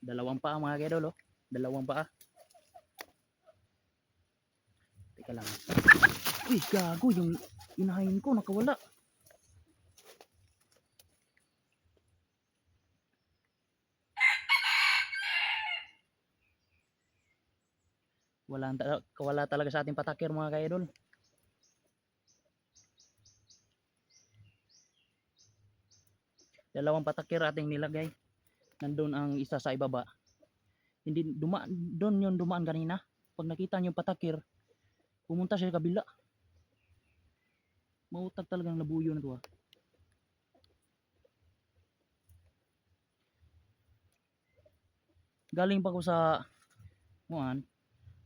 Dalawang paa mga kaidol, oh. Dalawang paa. Teka lang. Uy, gago, yung inahayin ko nakawala. Wala talaga sa ating patakir mga kaidol. Dalawang patakir ating nilagay. Nandun ang isa sa ibaba. Hindi doon yung dumaan kanina. Pag nakita niyo yung patakir, pumunta siya sa kabila. Mautag talagang labuyo na to, ah. Galing pa ako sa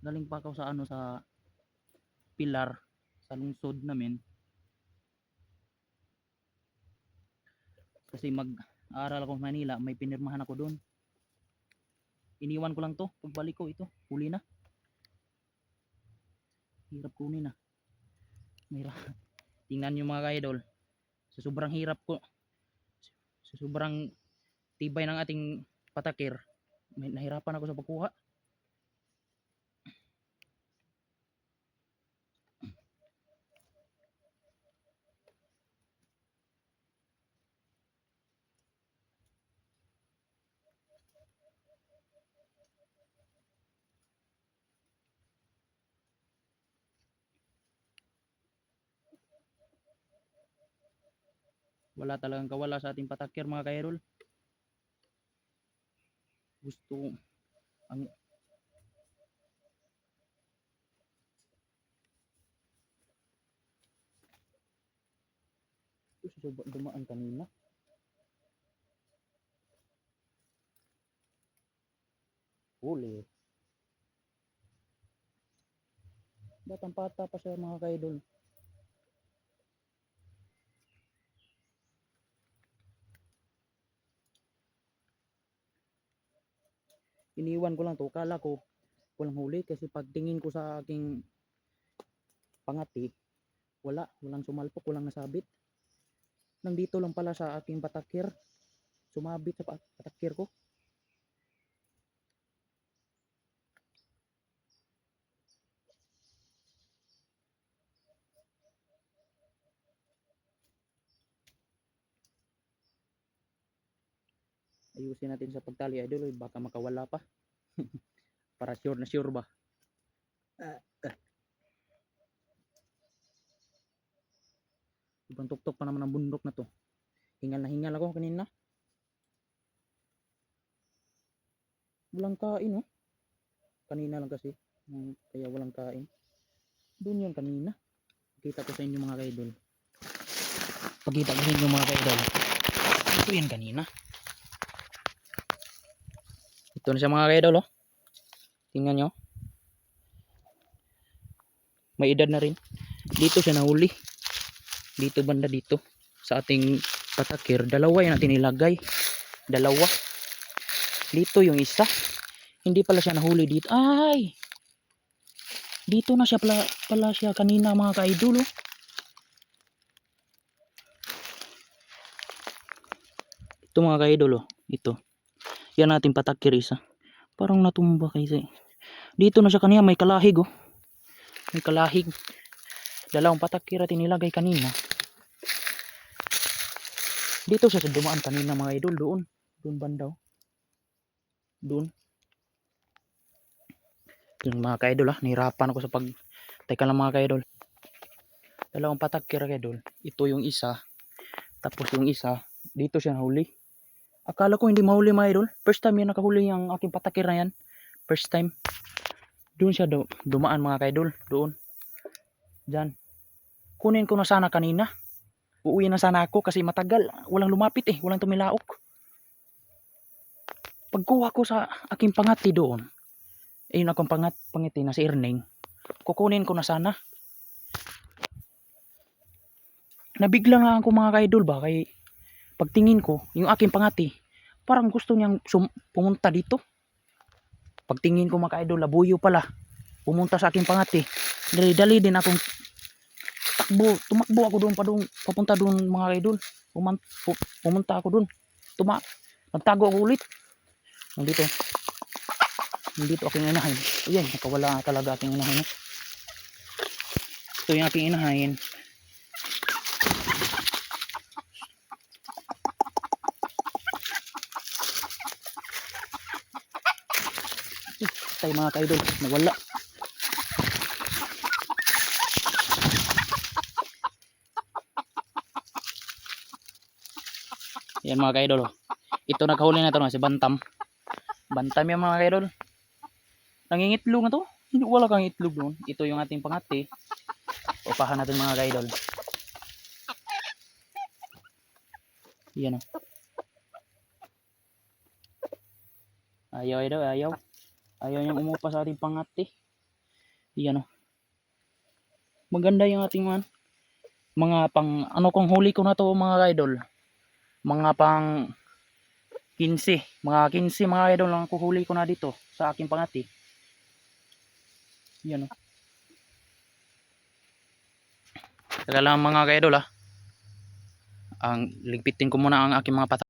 galing pa ako sa sa pilar sa lungsod namin. Kasi mag-aaral ako sa Manila, may pinirmahan ako doon. Iniwan ko lang to, pagbalik ko ito, huli na. Hirap kunin na. Mahirap. Tingnan nyo mga ka-idol, sa sobrang hirap ko, sa sobrang tibay ng ating patakir, nahirapan ako sa pagkuha. Wala talagang kawala sa ating patakir mga ka-idol. Gusto ang dumaan kanina. Huli. Batang pata pa siya mga ka-idol. Iniwan ko lang to, kala ko walang huli kasi pagtingin ko sa aking pangati, walang sumalpok, walang nasabit. Nandito lang pala sa aking patakir, sumabit sa patakir ko. Ayusin natin sa pagtali idol, baka makawala pa. Para sure na sure ba. Ibang tuktok pa naman ang bundok na to. Hingal na hingal ako kanina. Walang kain, oh. Kanina lang kasi, kaya walang kain. Doon yun kanina. Pakita ko sa inyo mga kaidol. Pakita ko sa inyo mga kaidol. Ito yan kanina. Ito na siya mga kaidol, oh. Tingnan nyo. May edad na rin. Dito siya nahuli. Dito banda dito. Sa ating patakir. Dalawa yan natin ilagay. Dalawa. Dito yung isa. Hindi pala siya nahuli dito. Ay! Dito na siya pala siya kanina mga ka-idol, oh. Ito mga ka-idol, oh. Ito. Yan natin patakir isa. Parang natumba kasi. Dito na siya kanina, may kalahig, oh. May kalahig. Dalawang patakir at inilagay kanina. Dito siya sa dumaan kanina mga idol, doon. Doon banda, oh. Doon. Yung mga ka-idol, ah. Nahirapan ako sa Teka lang mga ka-idol. Dalawang patakir ka-idol. Ito yung isa. Tapos yung isa, dito siya nahuli. Akala ko hindi mahuli mga idol. First time yan nakahuli yung aking patakir na yan. First time. Doon siya dumaan mga kaidol. Doon. Diyan. Kunin ko na sana kanina. Uuwi na sana ako kasi matagal. Walang lumapit eh. Walang tumilaok. Pagkuha ko sa aking pangati doon. Ayun akong pangiti na si Erning. Kukunin ko na sana. Nabiglang lang ako mga kaidol ba. Kay pagtingin ko, yung aking pangati, parang gusto niyang pumunta dito. Pagtingin ko mga kaidol, labuyo pala. Pumunta sa aking pangati. Dali-dali din akong tumakbo ako doon papunta doon mga kaidol. Pumunta ako doon. Nagtago ako ulit. Nandito. Nandito aking inahin. Ayan, nakawala talaga aking inahin. Ito yung aking inahin. Tay mga ka-idol, nawala. Yan mga ka-idol. Ito naghuli na ito no, si Bantam. Bantam yung mga ka-idol. Nangingitlog na to. Hindi wala kang itlog doon. Ito yung ating pangati. Upahan natin mga ka-idol. Yan o. Ayaw idol, ayaw. Ayaw niyang umupa sa ating pangati. Yan o. Maganda yung ating mga pang ano kung huli ko na to mga ka-idol. Mga pang 15. Mga 15 mga ka-idol lang kuhuli ko na dito sa aking pangati. Yan o. Taga lang mga ka-idol ha. Ang ligpitin ko muna ang aking mga